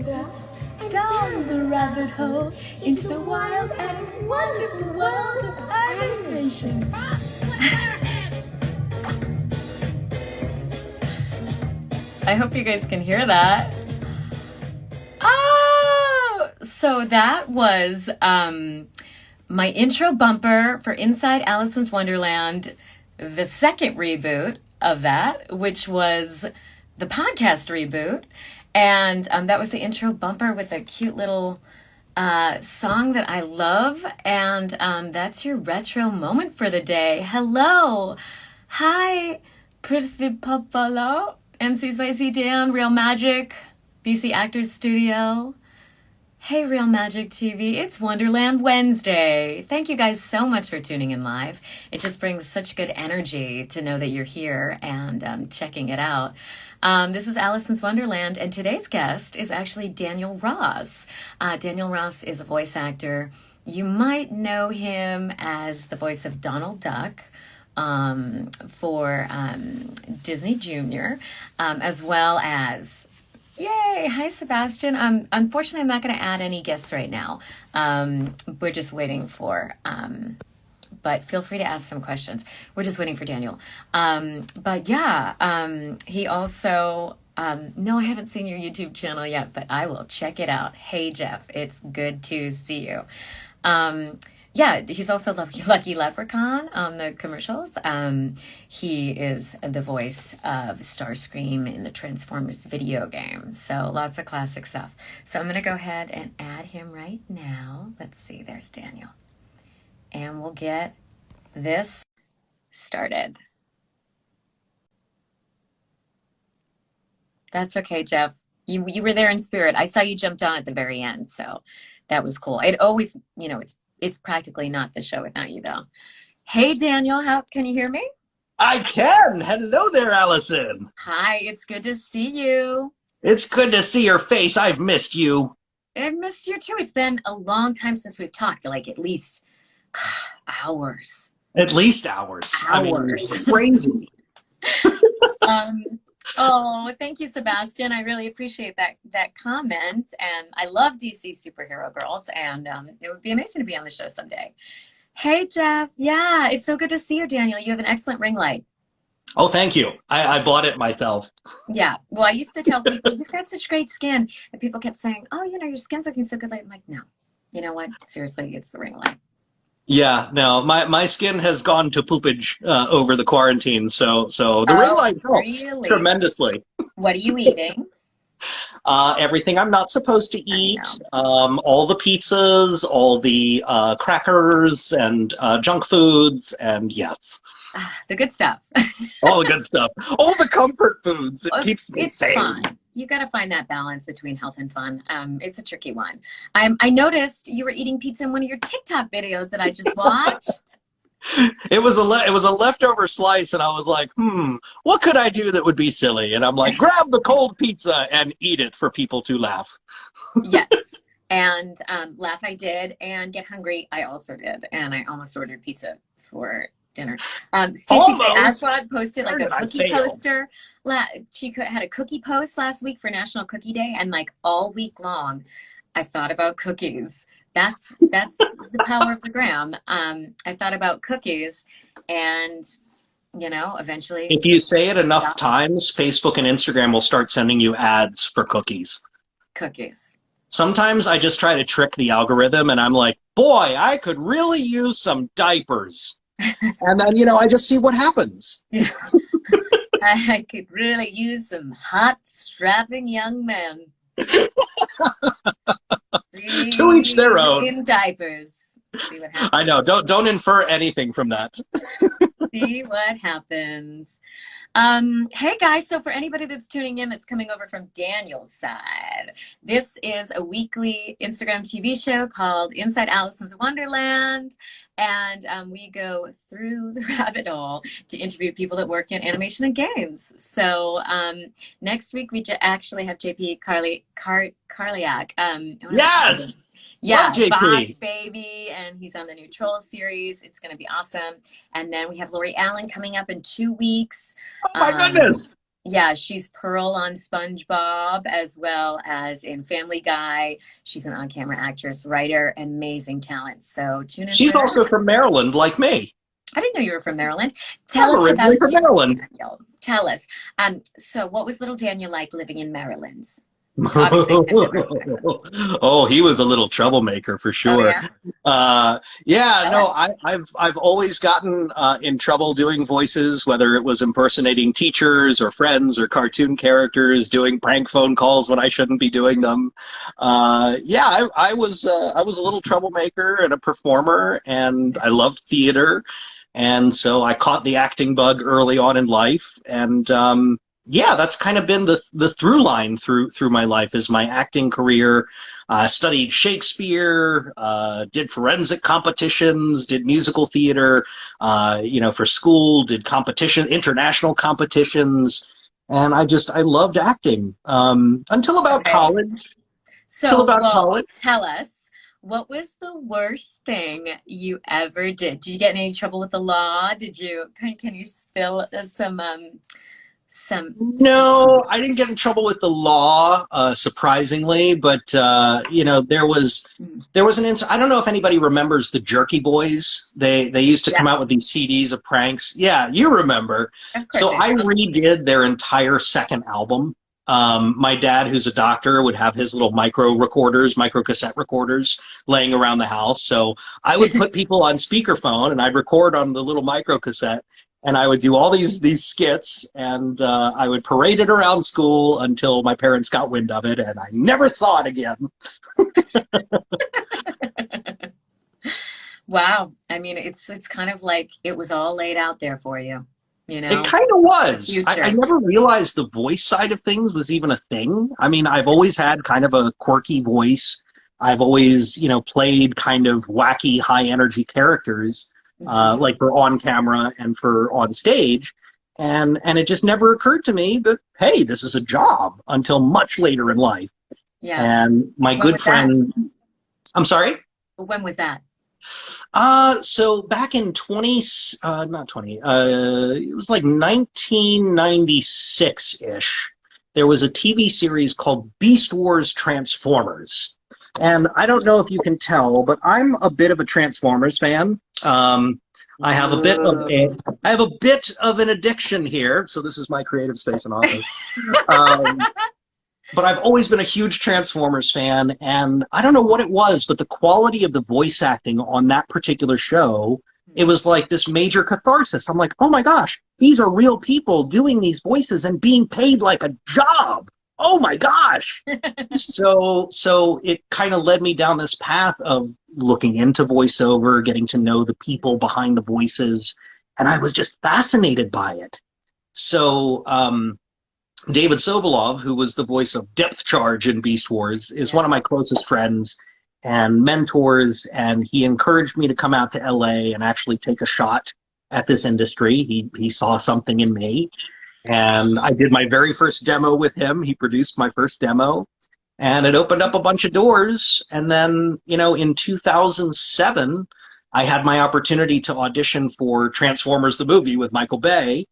the grass and down the rabbit hole into the wild and wonderful world of animation. I hope you guys can hear that. Oh, so that was my intro bumper for Inside Alicyn's Wonderland, the second reboot of that, which was the podcast reboot. And that was the intro bumper with a cute little song that I love. And that's your retro moment for the day. Hello. Hi, Prithvi Papala, MC Spicy Dan, Real Magic, BC Actors Studio. Hey, Real Magic TV, it's Wonderland Wednesday. Thank you guys so much for tuning in live. It just brings such good energy to know that you're here and checking it out. This is Alicyn's Wonderland, and today's guest is actually Daniel Ross. Daniel Ross is a voice actor. You might know him as the voice of Donald Duck for Disney Junior, as well as... Yay! Hi, Sebastian. Unfortunately, I'm not going to add any guests right now. We're just waiting for... but feel free to ask some questions. We're just waiting for Daniel. But yeah, he also... no, I haven't seen your YouTube channel yet, but I will check it out. Hey, Jeff. It's good to see you. Yeah, he's also Lucky Leprechaun on the commercials. He is the voice of Starscream in the Transformers video game. So lots of classic stuff. So I'm going to go ahead and add him right now. Let's see, there's Daniel. And we'll get this started. That's okay, Jeff. You were there in spirit. I saw you jumped on at the very end, so that was cool. It always, it's practically not the show without you, though. Hey, Daniel, can you hear me? I can. Hello there, Alicyn. Hi, it's good to see you. It's good to see your face. I've missed you. I've missed you, too. It's been a long time since we've talked, like at least hours. At least hours. I mean, it's crazy. Oh, thank you, Sebastian. I really appreciate that comment. And I love DC Superhero Girls, and it would be amazing to be on the show someday. Hey, Jeff. Yeah, it's so good to see you, Daniel. You have an excellent ring light. Oh, thank you. I bought it myself. Yeah. Well, I used to tell people, you've got such great skin. And people kept saying, oh, your skin's looking so good. I'm like, no. You know what? Seriously, it's the ring light. Yeah, no, my skin has gone to poopage over the quarantine, so the ring light helps tremendously. What are you eating? Everything I'm not supposed to eat. All the pizzas, all the crackers, and junk foods, and yes. The good stuff. All the good stuff. All the comfort foods. It keeps me sane. Fun. You got to find that balance between health and fun. It's a tricky one. I noticed you were eating pizza in one of your TikTok videos that I just watched. It was a leftover slice, and I was like, what could I do that would be silly? And I'm like, grab the cold pizza and eat it for people to laugh. Yes. And laugh I did, and get hungry I also did. And I almost ordered pizza for dinner. Stacey Aswad posted like a cookie poster. She had a cookie post last week for National Cookie Day, and like all week long I thought about cookies. That's the power of the gram. I thought about cookies, and eventually, if you say it enough times, Facebook and Instagram will start sending you ads for cookies. Sometimes I just try to trick the algorithm, and I'm like, boy, I could really use some diapers. And then, I just see what happens. I could really use some hot, strapping young men. To each their own. In diapers. See what happens. I know. Don't infer anything from that. See what happens. Hey guys, so for anybody that's tuning in that's coming over from Daniel's side, this is a weekly Instagram TV show called Inside Alicyn's Wonderland, and we go through the rabbit hole to interview people that work in animation and games. So next week we actually have JP Karliak. Yes! Yeah, Boss Baby, and he's on the new Trolls series. It's going to be awesome. And then we have Lori Allen coming up in 2 weeks. Oh my goodness! Yeah, she's Pearl on SpongeBob as well as in Family Guy. She's an on-camera actress, writer, amazing talent. So tune in She's for her. also from Maryland, like me. I didn't know you were from Maryland. I'm Tell us originally about from you, Maryland. Daniel. Tell us. So what was little Daniel like living in Maryland? Obviously, you lived in Maryland. Oh, he was a little troublemaker for Oh sure. yeah. Yeah, Tell no, us. I've always gotten in trouble doing voices, whether it was impersonating teachers or friends or cartoon characters, doing prank phone calls when I shouldn't be doing them. Yeah, I was a little troublemaker and a performer, and I loved theater, and so I caught the acting bug early on in life, and yeah, that's kind of been the through line through my life is my acting career. I studied Shakespeare, did forensic competitions, did musical theater, for school, did international competitions, and I loved acting until about Okay. college. Till So, about well, college. tell us, what was the worst thing you ever did? Did you get in any trouble with the law? Did you, can you spill some, No, I didn't get in trouble with the law, surprisingly, but there was an incident. I don't know if anybody remembers the Jerky Boys. They used to come yes, out with these CDs of pranks. Yeah, you remember. of course So I I do. redid their entire second album. My dad, who's a doctor, would have his little micro cassette recorders laying around the house. So I would put people on speakerphone and I'd record on the little micro cassette and I would do all these skits, and I would parade it around school until my parents got wind of it, and I never saw it again. Wow. I mean, it's kind of like it was all laid out there for you, you It know, kind of the was. I future. never realized the voice side of things was even a thing. I mean, I've always had kind of a quirky voice. I've always, played kind of wacky, high energy characters, Hmm. like for on camera and for on stage. And it just never occurred to me that, hey, this is a job until much later in life. Yeah. And my When good was that? friend, I'm sorry? When was that? So back in not 20, it was like 1996-ish. There was a TV series called Beast Wars Transformers. And I don't know if you can tell, but I'm a bit of a Transformers fan. I have a bit of a, Ooh. I have a bit of an addiction here. So this is my creative space and office. Um, but I've always been a huge Transformers fan, and I don't know what it was, but the quality of the voice acting on that particular show, it was like this major catharsis. I'm like, oh my gosh, these are real people doing these voices and being paid like a job. Oh my gosh. So it kind of led me down this path of looking into voiceover, getting to know the people behind the voices, and I was just fascinated by it. So David Sobolov, who was the voice of Depth Charge in Beast Wars, is Yeah. one of my closest friends and mentors, and he encouraged me to come out to LA and actually take a shot at this industry. He saw something in me, and I did my very first demo with him. He produced my first demo, and it opened up a bunch of doors. And then, in 2007, I had my opportunity to audition for Transformers the movie with Michael Bay,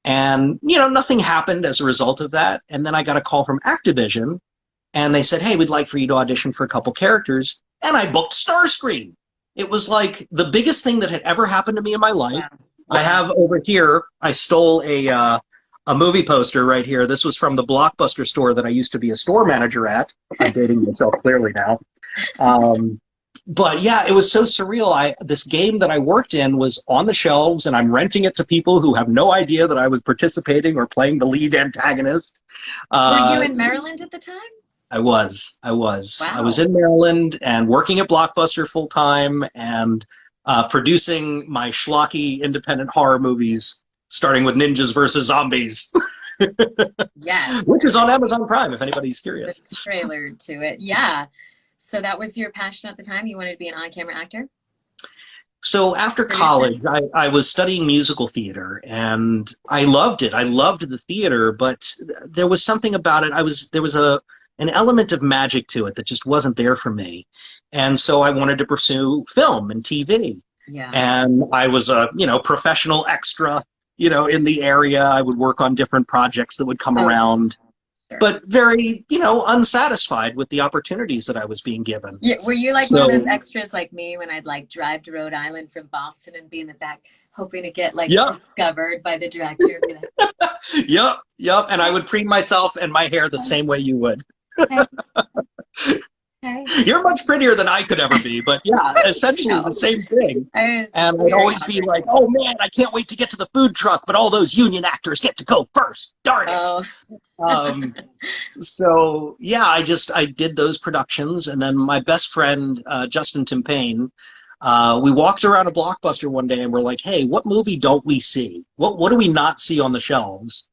and, nothing happened as a result of that. And then I got a call from Activision, and they said, hey, we'd like for you to audition for a couple characters. And I booked Starscream. It was like the biggest thing that had ever happened to me in my life. Wow. I Wow. have over here, I stole a movie poster right here. This was from the Blockbuster store that I used to be a store manager at. I'm dating myself clearly now. But yeah, it was so surreal. This game that I worked in was on the shelves, and I'm renting it to people who have no idea that I was participating or playing the lead antagonist. Were you in So Maryland at the time? I was Wow. in Maryland and working at Blockbuster full time and producing my schlocky independent horror movies, starting with Ninjas versus Zombies, Yes. which is on Amazon Prime if anybody's The curious. trailer to it. Yeah. So that was your passion at the time? You wanted to be an on-camera actor? So after Producer? college, I was studying musical theater, and I loved it. I loved the theater, but there was something about it. There was an element of magic to it that just wasn't there for me, and so I wanted to pursue film and TV. Yeah. And I was a professional extra in the area. I would work on different projects that would come around, sure. but very, unsatisfied with the opportunities that I was being given. Yeah, were you like one of those extras like me when I'd like drive to Rhode Island from Boston and be in the back hoping to get like discovered by the director? Yep. And I would preen myself and my hair the same way you would. Okay. You're much prettier than I could ever be, but yeah, essentially the same thing. And I'd always be like, oh man, I can't wait to get to the food truck, but all those union actors get to go first. Darn it. So yeah, I did those productions, and then my best friend, Justin Timpain, we walked around a Blockbuster one day and we're like, hey, what movie don't we see? What do we not see on the shelves?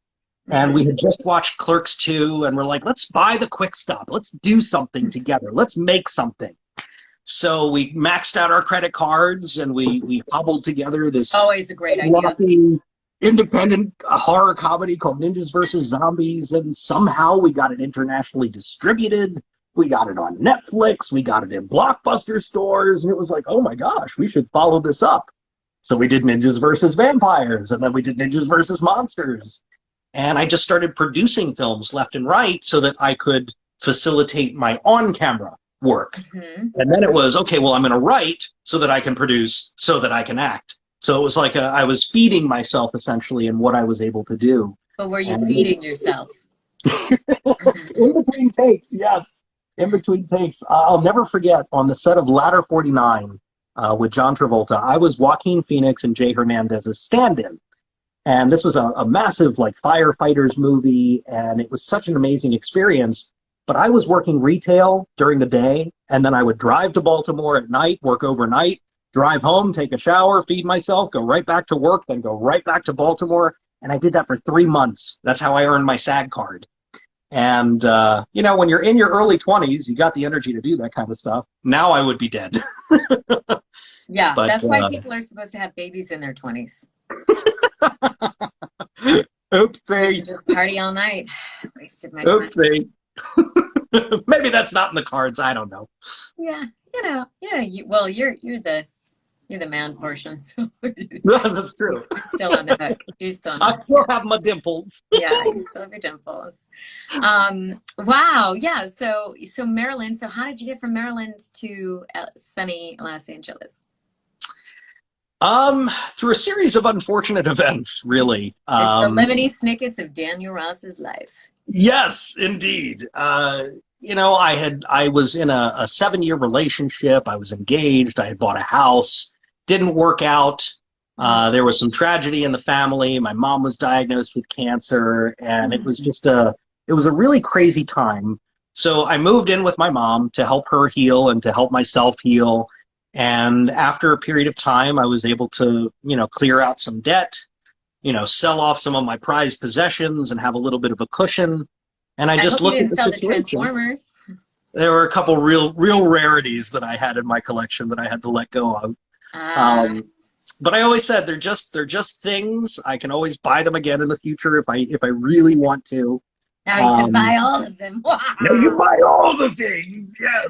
And we had just watched Clerks 2, and we're like, let's buy the Quick Stop. Let's do something together. Let's make something. So we maxed out our credit cards, and we hobbled together this always a great idea. Independent horror comedy called Ninjas vs. Zombies, and somehow we got it internationally distributed. We got it on Netflix. We got it in Blockbuster stores, and it was like, oh my gosh, we should follow this up. So we did Ninjas vs. Vampires, and then we did Ninjas vs. Monsters. And I just started producing films left and right so that I could facilitate my on-camera work. And then it was, okay, well, I'm going to write so that I can produce, so that I can act. So it was like I was feeding myself, essentially, in what I was able to do. But were you feeding yourself? In between takes, yes. In between takes. I'll never forget, on the set of Ladder 49 with John Travolta, I was Joaquin Phoenix and Jay Hernandez's stand-in. And this was a massive, like, firefighters movie, and it was such an amazing experience. But I was working retail during the day, and then I would drive to Baltimore at night, work overnight, drive home, take a shower, feed myself, go right back to work, then go right back to Baltimore. And I did that for 3 months. That's how I earned my SAG card. And, when you're in your early 20s, you got the energy to do that kind of stuff. Now I would be dead. Yeah, but, that's why people are supposed to have babies in their 20s. Oopsie. Just party all night. Wasted my time. Oopsie. Maybe that's not in the cards. I don't know. Yeah, you're the man portion. So that's true. You're still on the hook. I still have my dimples. Yeah, you still have your dimples. Wow. Yeah. So Maryland. So how did you get from Maryland to sunny Los Angeles? Through a series of unfortunate events, really. It's the lemony snickets of Daniel Ross's life. Yes, indeed. I was in a 7-year relationship. I was engaged. I had bought a house. Didn't work out. There was some tragedy in the family. My mom was diagnosed with cancer, and it was just it was a really crazy time. So I moved in with my mom to help her heal and to help myself heal. And after a period of time, I was able to, clear out some debt, sell off some of my prized possessions and have a little bit of a cushion. And I just looked at the situation. Transformers. There were a couple real rarities that I had in my collection that I had to let go of. But I always said they're just things. I can always buy them again in the future if I really want to. Now you can buy all of them. Wow. Now you buy all the things. Yes.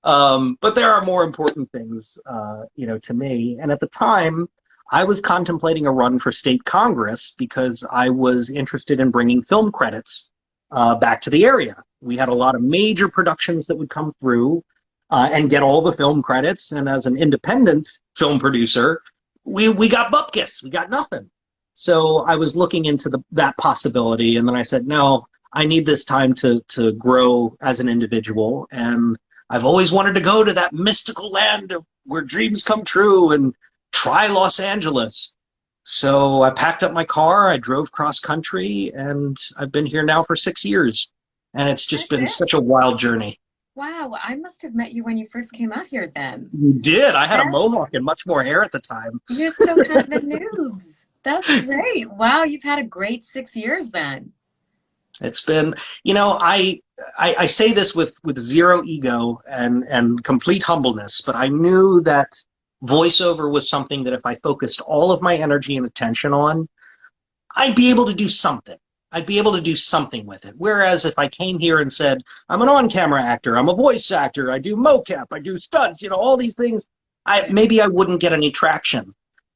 But there are more important things, to me. And at the time, I was contemplating a run for state Congress because I was interested in bringing film credits back to the area. We had a lot of major productions that would come through and get all the film credits. And as an independent film producer, we got bupkis. We got nothing. So I was looking into that possibility. And then I said, no, I need this time to grow as an individual. And I've always wanted to go to that mystical land where dreams come true and try Los Angeles. So I packed up my car, I drove cross country, and I've been here now for 6 years. And it's just been such a wild journey. Wow, I must have met you when you first came out here then. You did. I had a mohawk and much more hair at the time. You're still kind of the noobs. That's great. Wow, you've had a great 6 years then. It's been, I say this with zero ego and complete humbleness, but I knew that voiceover was something that if I focused all of my energy and attention on, I'd be able to do something. I'd be able to do something with it. Whereas if I came here and said, I'm an on-camera actor, I'm a voice actor, I do mocap, I do stunts, all these things, maybe I wouldn't get any traction.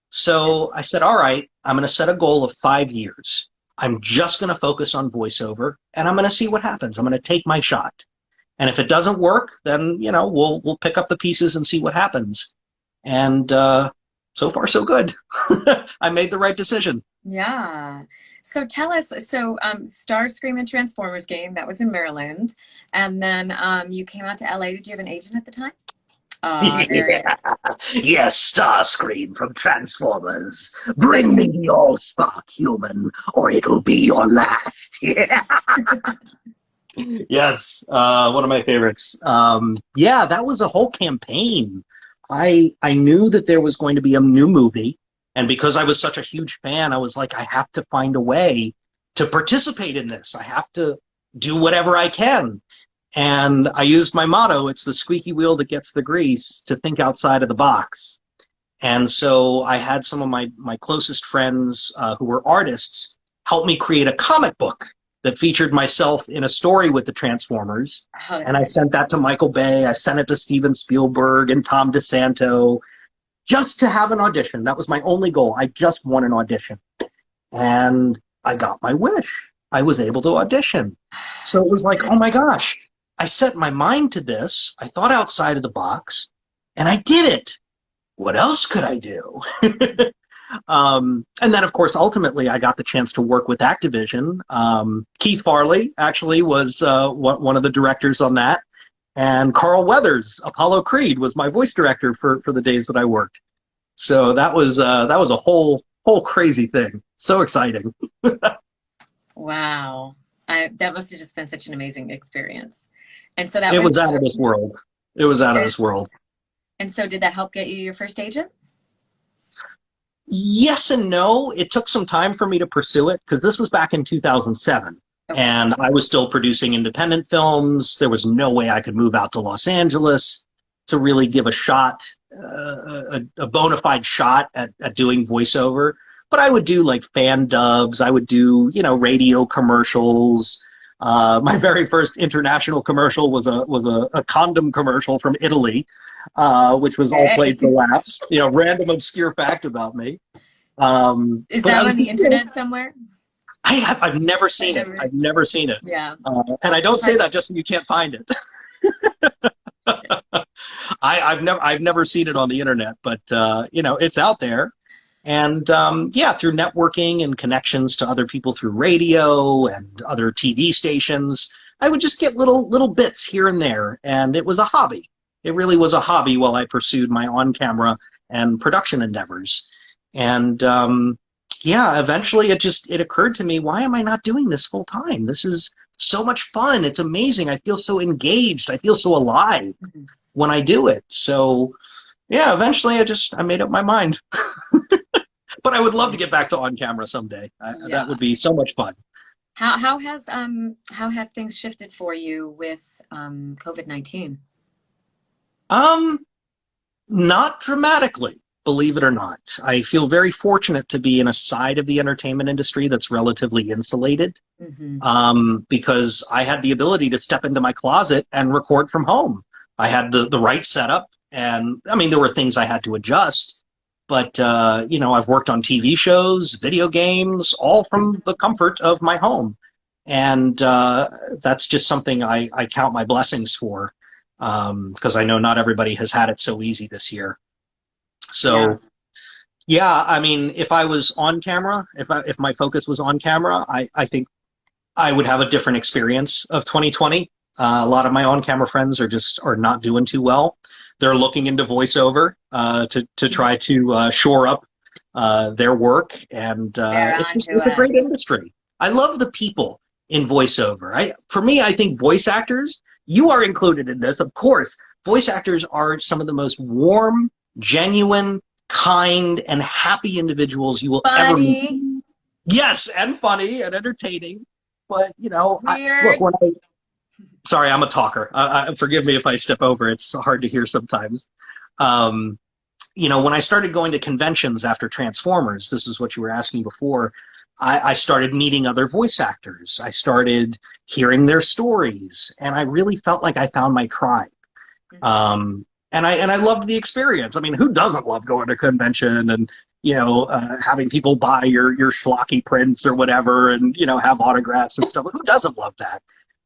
So I said, all right, I'm going to set a goal of 5 years. I'm just going to focus on voiceover, and I'm going to see what happens. I'm going to take my shot. And if it doesn't work, then, we'll pick up the pieces and see what happens. And so far, so good. I made the right decision. Yeah. So tell us, Starscream and Transformers game, that was in Maryland. And then you came out to LA. Did you have an agent at the time? Yeah. Yes, Starscream from Transformers. Bring me the all-spark human, or it'll be your last. Yeah. Yes, one of my favorites. Yeah, that was a whole campaign. I knew that there was going to be a new movie, and because I was such a huge fan, I was like, I have to find a way to participate in this. I have to do whatever I can. And I used my motto, it's the squeaky wheel that gets the grease, to think outside of the box. And so I had some of my closest friends who were artists help me create a comic book that featured myself in a story with the Transformers. And I sent that to Michael Bay. I sent it to Steven Spielberg and Tom DeSanto just to have an audition. That was my only goal. I just won an audition. And I got my wish. I was able to audition. So it was like, oh my gosh, I set my mind to this. I thought outside of the box, and I did it. What else could I do? And then, of course, ultimately, I got the chance to work with Activision. Keith Farley actually was one of the directors on that. And Carl Weathers, Apollo Creed, was my voice director for the days that I worked. So that was a whole crazy thing. So exciting. Wow. That must have just been such an amazing experience. And so it was out of this world. It was out of this world. And so did that help get you your first agent? Yes and no. It took some time for me to pursue it because this was back in 2007. Okay. And I was still producing independent films. There was no way I could move out to Los Angeles to really give a shot, a bona fide shot at doing voiceover. But I would do like fan dubs. I would do, radio commercials. My very first international commercial was a condom commercial from Italy, which was all played for laughs. Random obscure fact about me. Is that on the internet somewhere? I've never seen it. I've never seen it. Yeah. And I don't say that just so you can't find it. I've never seen it on the internet, but it's out there. And through networking and connections to other people through radio and other TV stations, I would just get little bits here and there, and it was a hobby. It really was a hobby while I pursued my on-camera and production endeavors. And eventually it occurred to me, why am I not doing this full time? This is so much fun. It's amazing. I feel so engaged. I feel so alive when I do it. So eventually I made up my mind. But I would love to get back to on camera someday. That would be so much fun. How have things shifted for you with COVID-19? Not dramatically, believe it or not. I feel very fortunate to be in a side of the entertainment industry that's relatively insulated, because I had the ability to step into my closet and record from home. I had the right setup, and there were things I had to adjust. But, I've worked on TV shows, video games, all from the comfort of my home. And that's just something I count my blessings for, because I know not everybody has had it so easy this year. So, if I was on camera, if my focus was on camera, I think I would have a different experience of 2020. A lot of my on-camera friends are not doing too well. They're looking into voiceover to try to shore up their work, and it's a great industry. I love the people in voiceover. For me, I think voice actors, you are included in this, of course. Voice actors are some of the most warm, genuine, kind, and happy individuals you will ever meet. Yes, and funny and entertaining. But sorry, I'm a talker. Forgive me if I step over. It's hard to hear sometimes. When I started going to conventions after Transformers, this is what you were asking before, I started meeting other voice actors. I started hearing their stories, and I really felt like I found my tribe. And I loved the experience. Who doesn't love going to a convention and having people buy your schlocky prints or whatever, and have autographs and stuff. Who doesn't love that?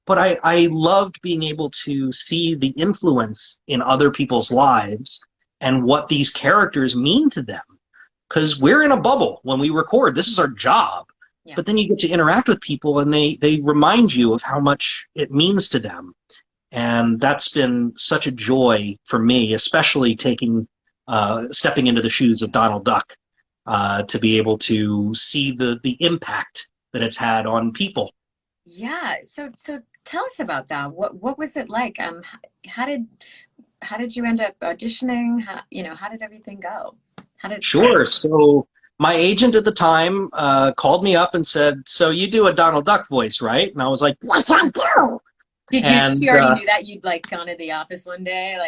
But I loved being able to see the influence in other people's lives and what these characters mean to them. Because we're in a bubble when we record. This is our job. Yeah. But then you get to interact with people, and they remind you of how much it means to them. And that's been such a joy for me, especially stepping into the shoes of Donald Duck, to be able to see the impact that it's had on people. Yeah. So tell us about that. What was it like? How did you end up auditioning? How did everything go? Sure. So my agent at the time called me up and said, "So you do a Donald Duck voice, right?" And I was like, "Yes, I do." Did you already knew that? You'd gone to the office one day,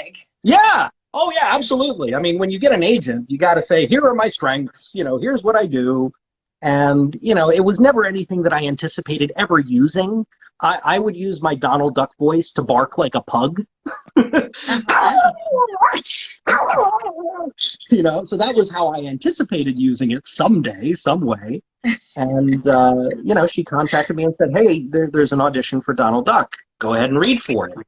Yeah. Oh yeah, absolutely. I mean, when you get an agent, you got to say, "Here are my strengths. Here's what I do." And it was never anything that I anticipated ever using. I would use my Donald Duck voice to bark like a pug. So that was how I anticipated using it someday, some way. And, she contacted me and said, "Hey, there's an audition for Donald Duck. Go ahead and read for it."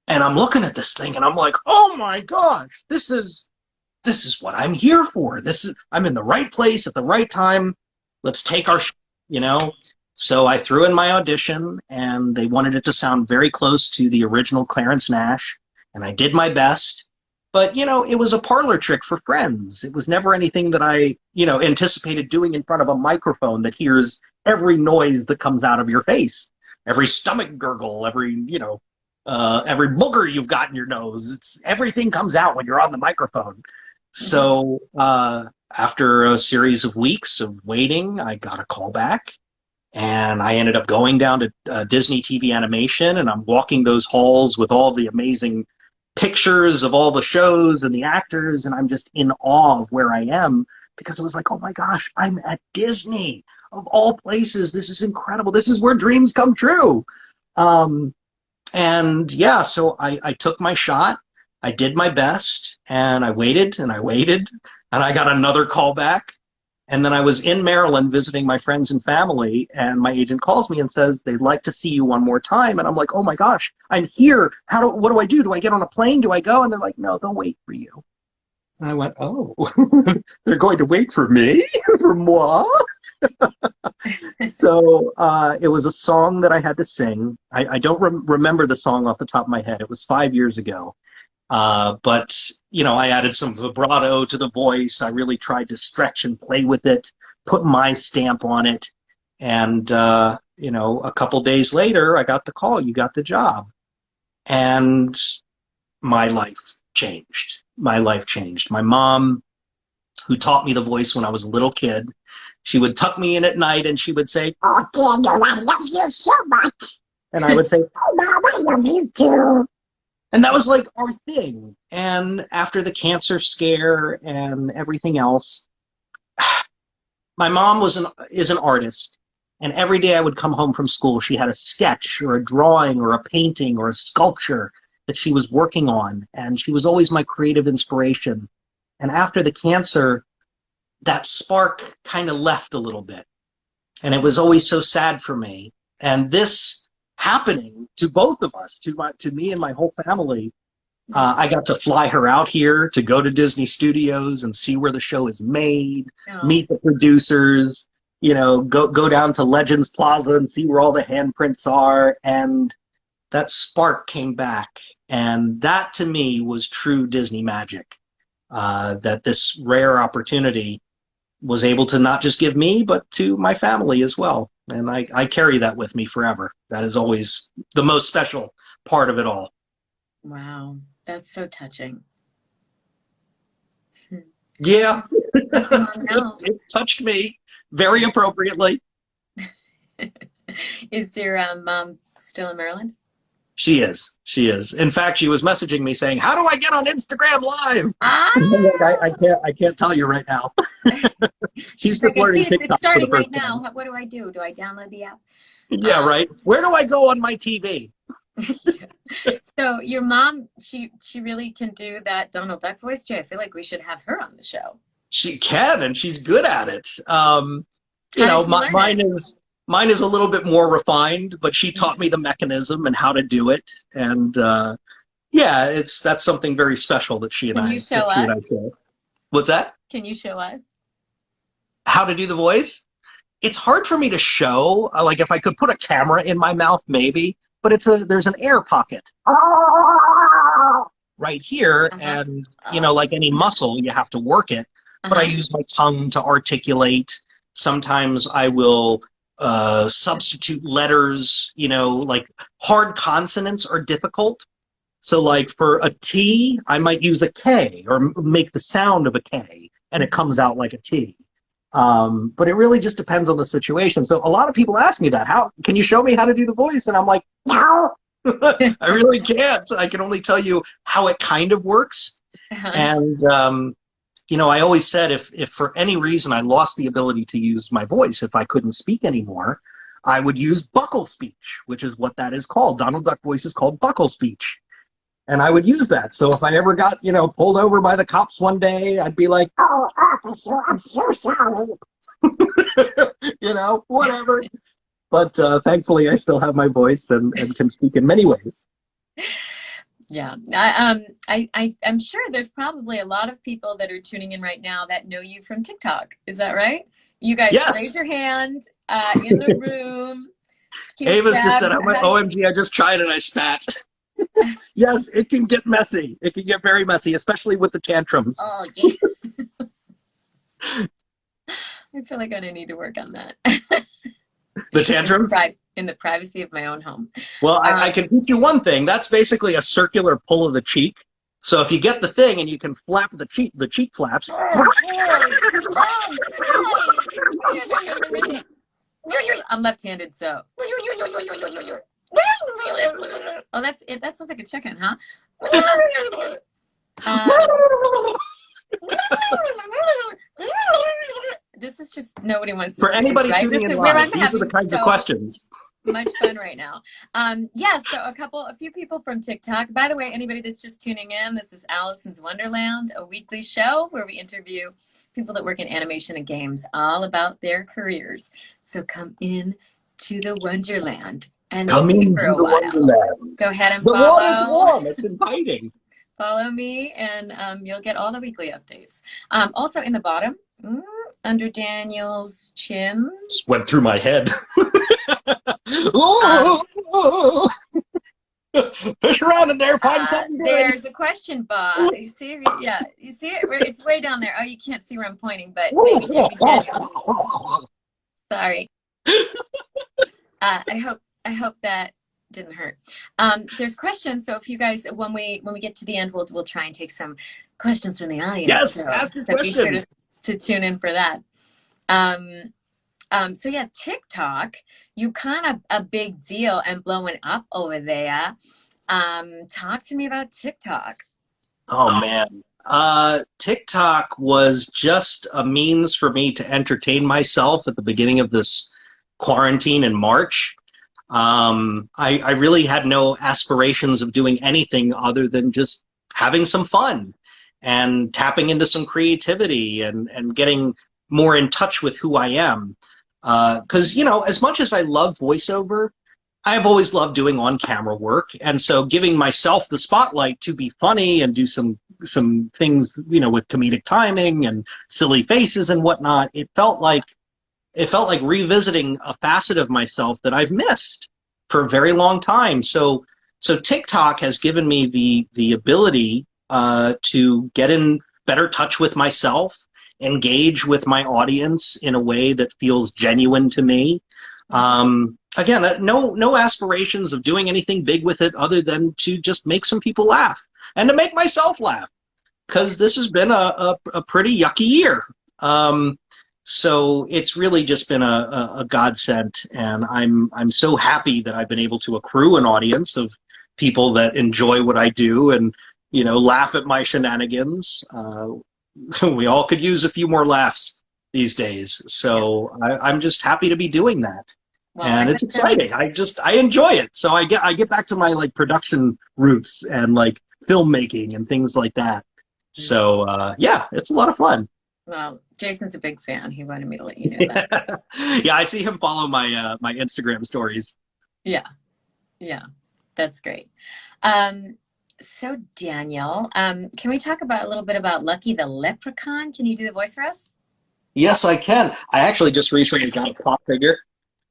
And I'm looking at this thing and I'm like, "Oh my gosh, this is what I'm here for. I'm in the right place at the right time. Let's take our, So I threw in my audition, and they wanted it to sound very close to the original Clarence Nash, and I did my best. But, it was a parlor trick for friends. It was never anything that I, anticipated doing in front of a microphone that hears every noise that comes out of your face, every stomach gurgle, every booger you've got in your nose. Everything comes out when you're on the microphone. So after a series of weeks of waiting, I got a call back. And I ended up going down to Disney TV Animation, and I'm walking those halls with all the amazing pictures of all the shows and the actors, and I'm just in awe of where I am, because it was like, oh my gosh, I'm at Disney, of all places. This is incredible. This is where dreams come true. And yeah, so I took my shot. I did my best, and I waited, and I waited, and I got another call back. And then I was in Maryland visiting my friends and family, and my agent calls me and says, "They'd like to see you one more time." And I'm like, "Oh my gosh, I'm here. What do I do? Do I get on a plane? Do I go?" And they're like, "No, they'll wait for you." And I went, "Oh, they're going to wait for me? For moi?" So it was a song that I had to sing. I don't remember the song off the top of my head. It was 5 years ago. But, I added some vibrato to the voice. I really tried to stretch and play with it, put my stamp on it. And, a couple days later, I got the call, "You got the job." And my life changed. My life changed. My mom, who taught me the voice when I was a little kid, she would tuck me in at night and she would say, "Oh, Daniel, I love you so much." And I would say, "Oh, Mom, I love you too." And that was like our thing. And after the cancer scare and everything else, my mom is an artist. And every day I would come home from school, she had a sketch or a drawing or a painting or a sculpture that she was working on. And she was always my creative inspiration. And after the cancer, that spark kind of left a little bit. And it was always so sad for me. And this happening to both of us, to me and my whole family, I got to fly her out here to go to Disney Studios and see where the show is made, meet the producers, go down to Legends Plaza and see where all the handprints are. And that spark came back. And that to me was true Disney magic, that this rare opportunity was able to not just give me, but to my family as well. And I carry that with me forever. That is always the most special part of it all. Wow, that's so touching. Yeah, it's touched me very appropriately. Is your mom still in Maryland? She is. She is. In fact, she was messaging me saying, "How do I get on Instagram Live?" I can't tell you right now. She's just learning TikTok. It's starting right now. What do I do? Do I download the app? Yeah, right. Where do I go on my TV? So your mom, she really can do that Donald Duck voice too. I feel like we should have her on the show. She can, and she's good at it. You How know, did you learn it? mine is a little bit more refined, but she taught me the mechanism and how to do it. And yeah, that's something very special that she and Can I you show us? share. What's that? Can you show us? How to do the voice? It's hard for me to show. Like if I could put a camera in my mouth, maybe, but there's an air pocket right here, and you know, like any muscle, you have to work it. But I use my tongue to articulate. Sometimes I will substitute letters. You know, like hard consonants are difficult. So like for a T, I might use a K or make the sound of a K, and it comes out like a T. But it really just depends on the situation. So a lot of people ask me that. How can you show me how to do the voice? And I'm like, no, I really can't. I can only tell you how it kind of works. And you know, I always said if for any reason I lost the ability to use my voice, if I couldn't speak anymore, I would use buccal speech, which is what that is called. Donald Duck voice is called buccal speech. And I would use that. So if I ever got, you know, pulled over by the cops one day, I'd be like, "Oh, officer, I'm so sorry." You know, whatever. But thankfully, I still have my voice and can speak in many ways. Yeah, I'm sure there's probably a lot of people that are tuning in right now that know you from TikTok. Is that right? You guys raise your hand in the room. Ava's just said, OMG, I just tried and I spat. Yes, it can get messy. It can get very messy, especially with the tantrums. Oh, geez. I feel like I need to work on that. The tantrums? In the privacy of my own home. Well, I can teach you one thing. That's basically a circular pull of the cheek. So if you get the thing and you can flap the cheek flaps. I'm left-handed, so. Oh, that's it. That sounds like a chicken, huh? This is just nobody wants to for anybody this, right? tuning in live. These are the kinds of questions. Much fun right now. Yeah, so a few people from TikTok. By the way, anybody that's just tuning in, this is Alicyn's Wonderland, a weekly show where we interview people that work in animation and games, all about their careers. So come in to the Wonderland and see for a while. Wonderland. Go ahead and follow. The water's warm. It's inviting. Follow me, and you'll get all the weekly updates. Also, in the bottom, under Daniel's chin. Just went through my head. Fish around in there, find something good. There's a question box. You see? Yeah, you see it? It's way down there. Oh, you can't see where I'm pointing, but maybe Daniel. Sorry. I hope that didn't hurt. There's questions, so if you guys, when we get to the end, we'll try and take some questions from the audience. Yes, so be sure to tune in for that. So yeah, TikTok, you kind of a big deal and blowing up over there. Talk to me about TikTok. Oh man. TikTok was just a means for me to entertain myself at the beginning of this quarantine in March. I really had no aspirations of doing anything other than just having some fun and tapping into some creativity and getting more in touch with who I am. Because, you know, as much as I love voiceover, I've always loved doing on-camera work. And so giving myself the spotlight to be funny and do some things, you know, with comedic timing and silly faces and whatnot, it felt like revisiting a facet of myself that I've missed for a very long time. So TikTok has given me the ability to get in better touch with myself, engage with my audience in a way that feels genuine to me. Again, no aspirations of doing anything big with it other than to just make some people laugh and to make myself laugh, because this has been a pretty yucky year. So it's really just been a godsend, and I'm so happy that I've been able to accrue an audience of people that enjoy what I do and, you know, laugh at my shenanigans. We all could use a few more laughs these days, so I'm just happy to be doing that. Well, and it's exciting. I enjoy it. So I get back to my like production roots and like filmmaking and things like that. So yeah, it's a lot of fun. Well, Jason's a big fan. He wanted me to let you know that. Yeah, I see him follow my Instagram stories. Yeah, yeah, that's great. Um, so Daniel, can we talk about a little bit about Lucky the Leprechaun? Can you do the voice for us? Yes, I can. I actually just recently got a pop figure.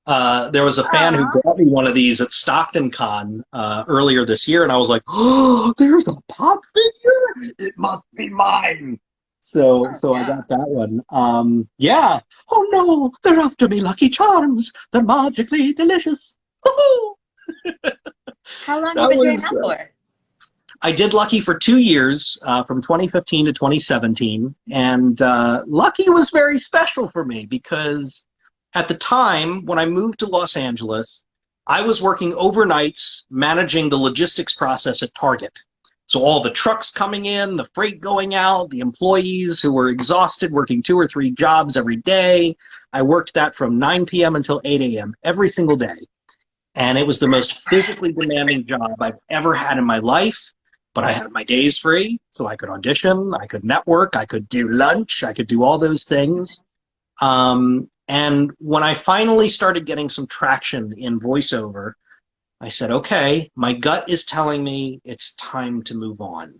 There was a fan who Aw. brought me one of these at Stockton Con earlier this year, and I was like, "Oh, there's a pop figure! It must be mine." Oh, So I yeah. got that one. Yeah. Oh no, they're after me, Lucky Charms. They're magically delicious. Woohoo! How long you That been doing was. that for? I did Lucky for 2 years, from 2015 to 2017, and Lucky was very special for me because at the time when I moved to Los Angeles, I was working overnights managing the logistics process at Target. So all the trucks coming in, the freight going out, the employees who were exhausted working 2 or 3 jobs every day. I worked that from 9 p.m. until 8 a.m. every single day. And it was the most physically demanding job I've ever had in my life. But I had my days free, so I could audition, I could network, I could do lunch, I could do all those things. And when I finally started getting some traction in voiceover, I said, okay, my gut is telling me it's time to move on.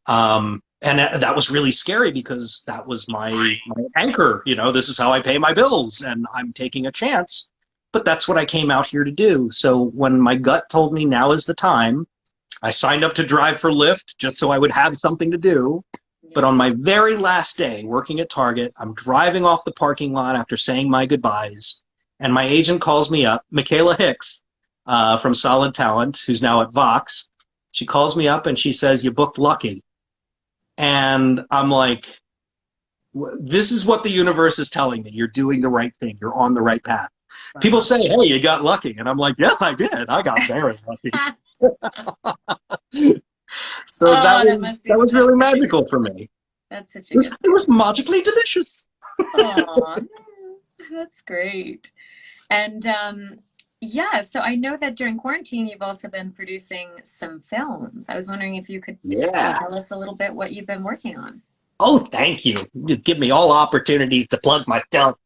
And that was really scary because that was my anchor. You know, this is how I pay my bills, and I'm taking a chance. But that's what I came out here to do. So when my gut told me now is the time, I signed up to drive for Lyft just so I would have something to do. But Yeah. on my very last day working at Target, I'm driving off the parking lot after saying my goodbyes, and my agent calls me up, Michaela Hicks, from Solid Talent, who's now at Vox. She calls me up and she says, "You booked Lucky." And I'm like, this is what the universe is telling me. You're doing the right thing. You're on the right path. People Wow. say, "Hey, you got lucky." And I'm like, yes, I did. I got very lucky. So Oh, that must that be was so really great. magical for me. That's such a good It was feeling. magically delicious. Oh, that's great. And yeah, so I know that during quarantine you've also been producing some films. I was wondering if you could Yeah. tell us a little bit what you've been working on. Oh, thank you. Just give me all opportunities to plug myself.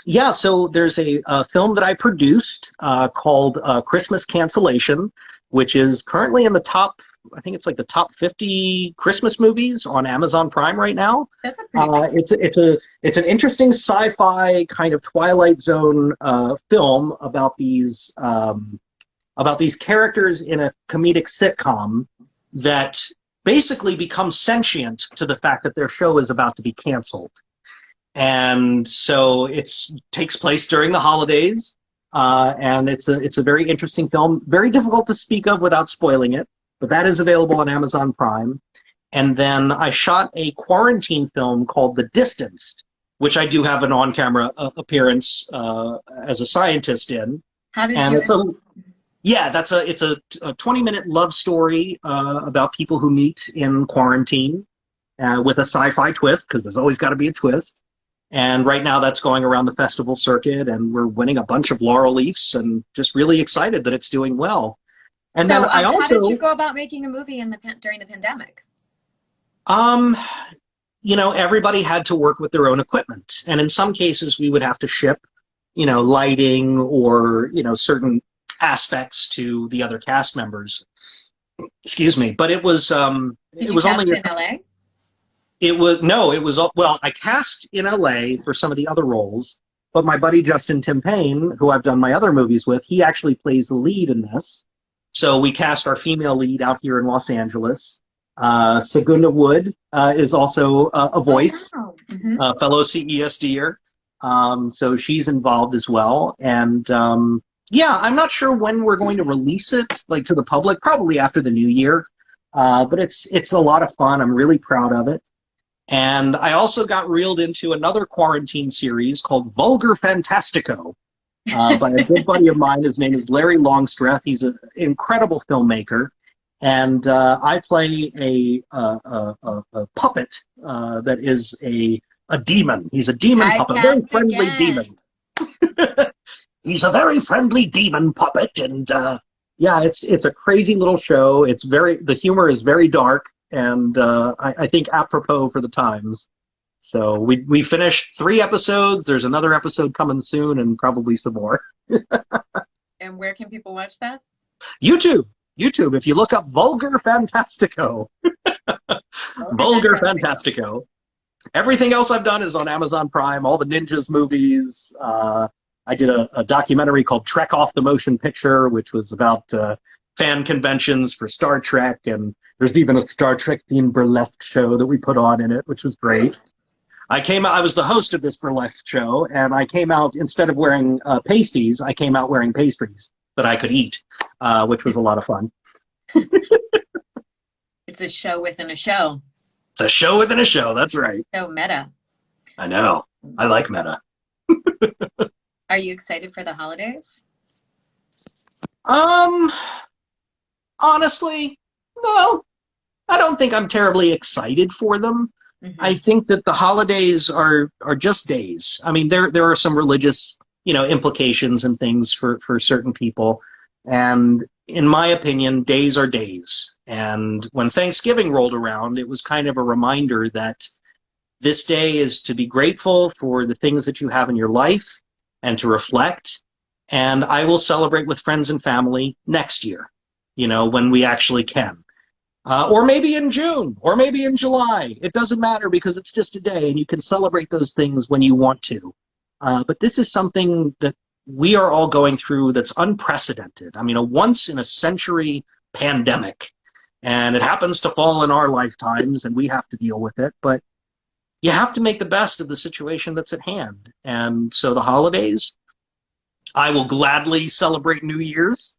Yeah, so there's a film that I produced called Christmas Cancellation, which is currently in the top, I think it's like the top 50 Christmas movies on Amazon Prime right now. That's a pretty big one. It's an interesting sci-fi kind of Twilight Zone film about these characters in a comedic sitcom that basically become sentient to the fact that their show is about to be canceled. And so it takes place during the holidays, and it's a very interesting film, very difficult to speak of without spoiling it, but that is available on Amazon Prime. And then I shot a quarantine film called The Distanced, which I do have an on-camera appearance as a scientist in, How did and you? yeah, it's a 20-minute love story about people who meet in quarantine with a sci-fi twist because there's always got to be a twist. And right now that's going around the festival circuit, and we're winning a bunch of laurel leafs, and just really excited that it's doing well. And then So, I how did you also, go about making a movie in the during the pandemic? um, everybody had to work with their own equipment, and in some cases we would have to ship, lighting or certain aspects to the other cast members. Excuse me, but Did it you was cast only it in LA? it was no, it was well, I cast in LA for some of the other roles, but my buddy Justin Tim Payne, who I've done my other movies with, he actually plays the lead in this. So we cast our female lead out here in Los Angeles. Segunda Wood is also a Oh voice, wow. Hmm. a fellow CESDer. So she's involved as well. And yeah, I'm not sure when we're going to release it, like to the public, probably after the new year. But it's a lot of fun. I'm really proud of it. And I also got reeled into another quarantine series called Vulgar Fantastico by a good buddy of mine. His name is Larry Longstreth. He's an incredible filmmaker. And I play a puppet that is a demon. He's a demon puppet, a very Typecast friendly again. demon. He's a very friendly demon puppet, and yeah, it's a crazy little show. The humor is very dark, and I think apropos for the times. So we finished 3 episodes. There's another episode coming soon, and probably some more. And where can people watch that? YouTube. If you look up Vulgar Fantastico. Vulgar Fantastico. Everything else I've done is on Amazon Prime. All the Ninjas movies. I did a documentary called Trek Off the Motion Picture, which was about fan conventions for Star Trek, and there's even a Star Trek themed burlesque show that we put on in it, which was great. I was the host of this burlesque show, and I came out, instead of wearing pasties, I came out wearing pastries that I could eat, which was a lot of fun. It's a show within a show. It's a show within a show, that's right. So meta. I know. I like meta. Are you excited for the holidays? Honestly, no. I don't think I'm terribly excited for them. Mm-hmm. I think that the holidays are just days. I mean, there are some religious, implications and things for certain people. And in my opinion, days are days. And when Thanksgiving rolled around, it was kind of a reminder that this day is to be grateful for the things that you have in your life and to reflect. And I will celebrate with friends and family next year, when we actually can. Or maybe in June, or maybe in July. It doesn't matter because it's just a day, and you can celebrate those things when you want to. But this is something that we are all going through that's unprecedented. I mean, a once-in-a-century pandemic. And it happens to fall in our lifetimes, and we have to deal with it. But you have to make the best of the situation that's at hand. And so the holidays, I will gladly celebrate New Year's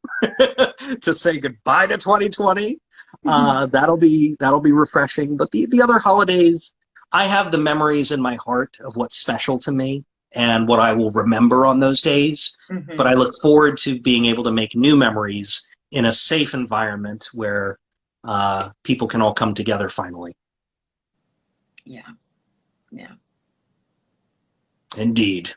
to say goodbye to 2020. That'll be refreshing. But the other holidays, I have the memories in my heart of what's special to me and what I will remember on those days. Mm-hmm. But I look forward to being able to make new memories in a safe environment where people can all come together finally. Yeah. Indeed.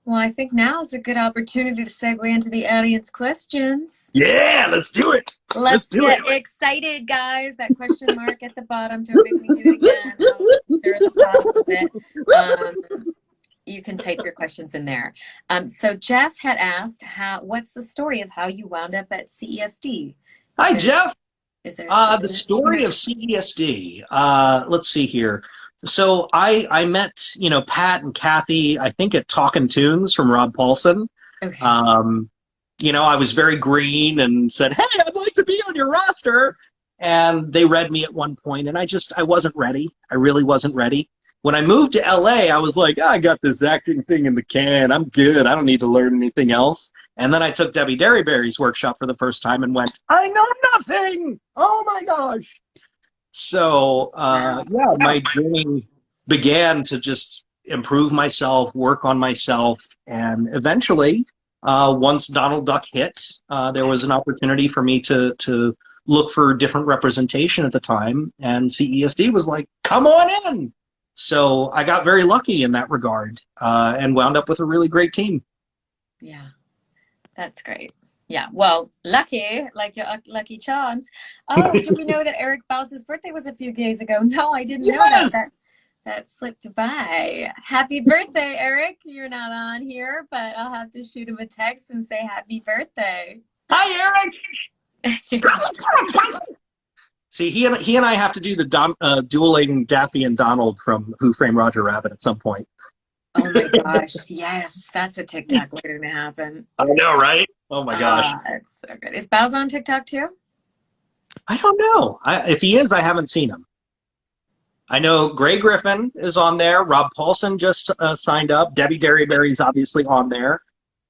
Well, I think now is a good opportunity to segue into the audience questions. Yeah, let's do it. Let's get excited, guys. That question mark at the bottom. Don't make me do it again. They're at the bottom of it. You can type your questions in there. So Jeff had asked, what's the story of how you wound up at CESD? Hi, Jeff. Is there the story of CESD? Let's see here. So I met, Pat and Kathy, I think at Talkin' Tunes from Rob Paulson. Okay. I was very green and said, hey, I'd like to be on your roster. And they read me at one point, and I wasn't ready. I really wasn't ready. When I moved to LA, I was like, I got this acting thing in the can. I'm good. I don't need to learn anything else. And then I took Debbie Derryberry's workshop for the first time and went, I know nothing. Oh, my gosh. So, my journey began to just improve myself, work on myself, and eventually, once Donald Duck hit, there was an opportunity for me to look for different representation at the time, and CESD was like, come on in! So I got very lucky in that regard, and wound up with a really great team. Yeah, that's great. Yeah, well, lucky, like your lucky charms. Oh, did we know that Eric Bowles' birthday was a few days ago? No, I didn't know that. That slipped by. Happy birthday, Eric. You're not on here, but I'll have to shoot him a text and say happy birthday. Hi, Eric. See, he and I have to do the dueling Daffy and Donald from Who Framed Roger Rabbit at some point. Oh my gosh, yes, that's a TikTok waiting to happen. I know, right? Oh my gosh. That's so good. Is Bowles on TikTok too? I don't know. If he is, I haven't seen him. I know Gray Griffin is on there. Rob Paulson just signed up. Debbie Derryberry's obviously on there.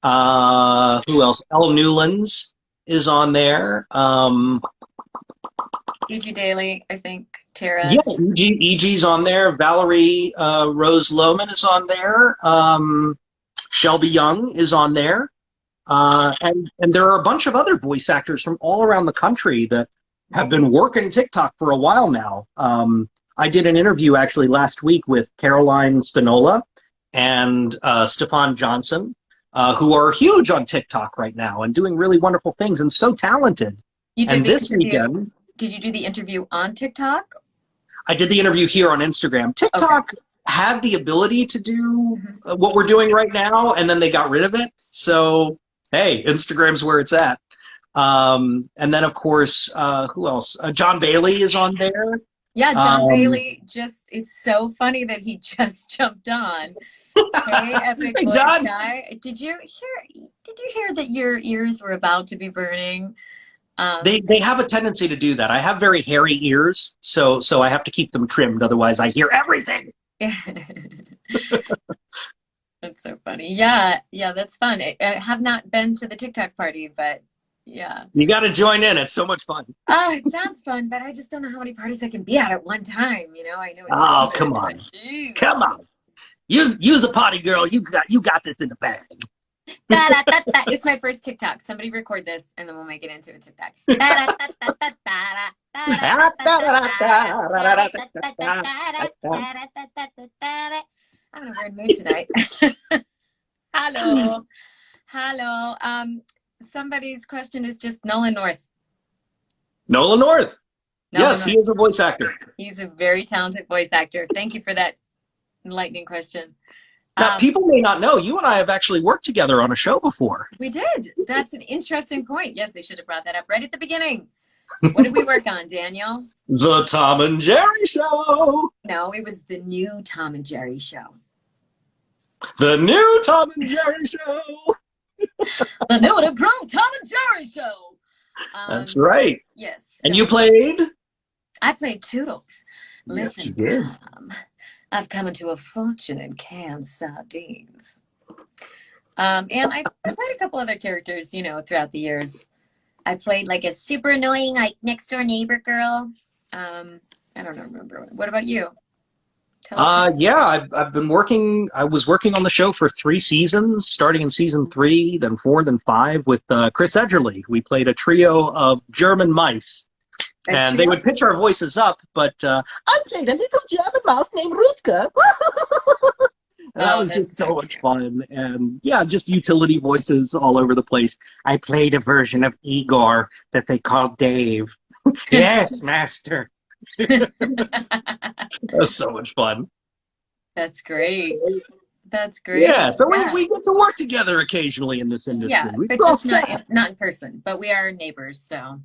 Who else? Elle Newlands is on there. E.G. Daily, I think. Tara. Yeah, E.G.'s on there. Valerie Rose Lohman is on there. Shelby Young is on there. And there are a bunch of other voice actors from all around the country that have been working TikTok for a while now. I did an interview actually last week with Caroline Spinola and Stefan Johnson, who are huge on TikTok right now and doing really wonderful things and so talented. You did and this interview. weekend, did you do the interview on TikTok? I did the interview here on Instagram. TikTok had the ability to do what we're doing right now, and then they got rid of it. So, hey, Instagram's where it's at. And then, of course, who else? John Bailey is on there. Yeah, John Bailey it's so funny that he just jumped on. Hey, epic Hey, voice John. guy. Did you hear that your ears were about to be burning? They have a tendency to do that. I have very hairy ears, so I have to keep them trimmed. Otherwise, I hear everything. That's so funny. Yeah, that's fun. I have not been to the TikTok party, but yeah. You got to join in. It's so much fun. It sounds fun, but I just don't know how many parties I can be at one time. I know it's Oh, fun, come on. Come on. Use the potty, girl. You got this in the bag. It's my first TikTok. Somebody record this, and then we'll make it into a TikTok. I'm in a weird mood tonight. Hello. Somebody's question is just Nolan North. Nolan North. Yes, he is a voice actor. He's a very talented voice actor. Thank you for that enlightening question. Now, people may not know, you and I have actually worked together on a show before. We did. That's an interesting point. Yes, they should have brought that up right at the beginning. What did we work on, Daniel? The Tom and Jerry Show. No, it was the new Tom and Jerry Show. The new Tom and Jerry Show. The new and improved Tom and Jerry Show. That's right. Yes. And you played? I played Toodles. Yes, Listen, you did. Tom, I've come into a fortune in canned sardines. And I played a couple other characters, throughout the years. I played like a super annoying, like next door neighbor girl. I don't remember. What about you? Yeah, I've been working. I was working on the show for 3 seasons, starting in season 3, then 4, then 5 with Chris Edgerly. We played a trio of German mice. And they would pitch our voices up, but I played a little German mouse named Rutger. And that was just so much fun. And yeah, just utility voices all over the place. I played a version of Igor that they called Dave. Yes, master. That was so much fun. That's great. Yeah, so we get to work together occasionally in this industry. Yeah, but just not in person. But we are neighbors, so.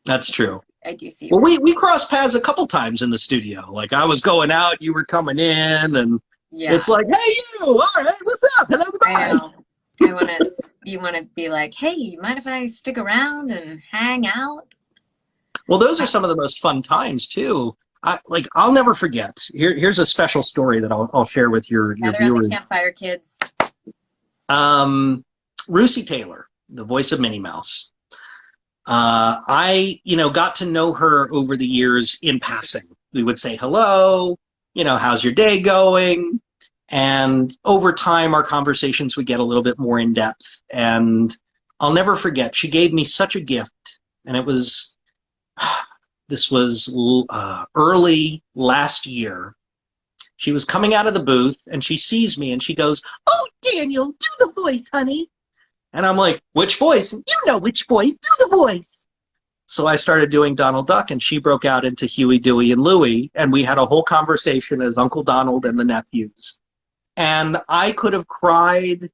That's true. I do see. Well, we crossed paths a couple times in the studio. Like I was going out, you were coming in, and it's like, hey, you, all right, what's up? Hello, goodbye. I know. You want to be like, hey, mind if I stick around and hang out? Well, those are some of the most fun times too. I'll never forget. Here's a special story that I'll share with your Gather viewers. around the campfire, kids. Russi Taylor, the voice of Minnie Mouse. I got to know her over the years in passing. We would say hello, how's your day going? And over time, our conversations would get a little bit more in depth. And I'll never forget, she gave me such a gift. And this was early last year. She was coming out of the booth and she sees me and she goes, "Oh, Daniel, do the voice, honey." And I'm like, "Which voice?" "You know which voice. Do the voice." So I started doing Donald Duck, and she broke out into Huey, Dewey, and Louie, and we had a whole conversation as Uncle Donald and the nephews. And I could have cried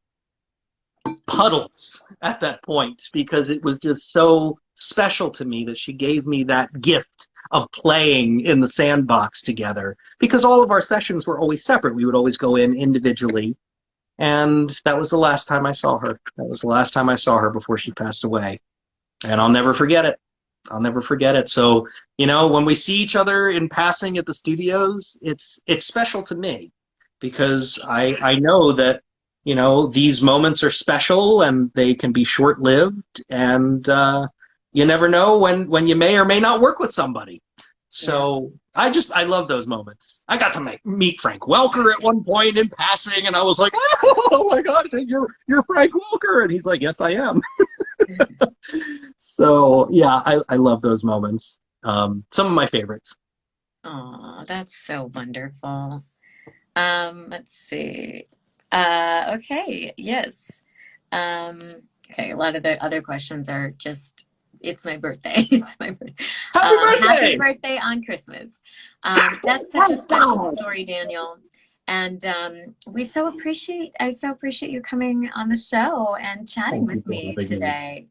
puddles at that point because it was just so special to me that she gave me that gift of playing in the sandbox together, because all of our sessions were always separate. We would always go in individually. And that was the last time I saw her. That was the last time I saw her before she passed away. And I'll never forget it. I'll never forget it. So, when we see each other in passing at the studios, it's special to me because I know that, these moments are special and they can be short-lived, and you never know when you may or may not work with somebody. So I love those moments. I got to meet Frank Welker at one point in passing, and I was like, "Oh my gosh, you're Frank Welker," and he's like, "Yes, I am." So yeah, I love those moments. Some of my favorites. Oh, that's so wonderful. Let's see. Okay, yes. Okay, a lot of the other questions are just It's my birthday. It's my birthday. Happy Happy birthday! birthday on Christmas. That's such a special story, Daniel. And I so appreciate you coming on the show and chatting Thank you with for me having me. today.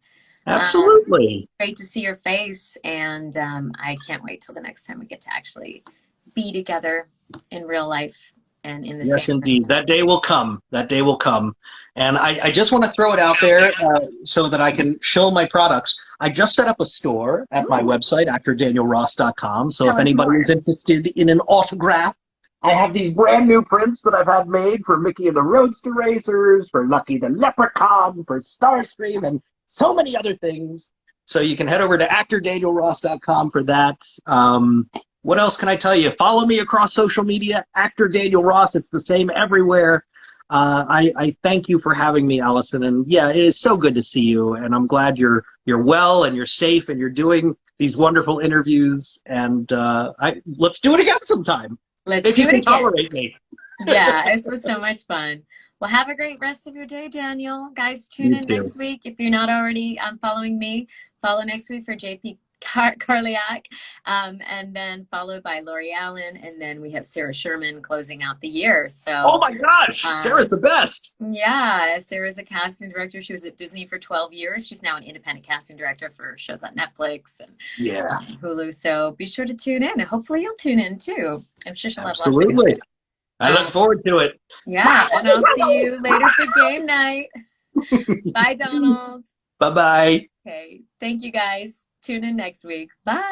Absolutely. Great to see your face, and I can't wait till the next time we get to actually be together in real life and in the Yes, same indeed. room. That day will come. That day will come. And I just want to throw it out there so that I can show my products. I just set up a store at my website, actordanielross.com. So if Tell us anybody more. is interested in an autograph, I have these brand new prints that I've had made for Mickey and the Roadster Racers, for Lucky the Leprechaun, for Starscream, and so many other things. So you can head over to actordanielross.com for that. What else can I tell you? Follow me across social media, Actor Daniel Ross. It's the same everywhere. I thank you for having me, Alicyn. And yeah, it is so good to see you. And I'm glad you're well and you're safe and you're doing these wonderful interviews. And let's do it again sometime. Let's If do you it can again. tolerate me. Yeah, this was so much fun. Well, have a great rest of your day, Daniel. Guys, tune You in too. next week. If you're not already following me, follow next week for JP Carliak, and then followed by Lori Allen, and then we have Sarah Sherman closing out the year. Oh So, my gosh, Sarah's the best. yeah, Sarah's a casting director. She was at Disney for 12 years. She's now an independent casting director for shows on Netflix and Yeah, Hulu. So be sure to tune in, and hopefully you'll tune in too. I'm sure she'll have lots to absolutely. say. I look forward to it. Yeah, and I'll see you later for game night. Bye, Donald. Bye-bye. Okay, thank you guys. Tune in next week. Bye.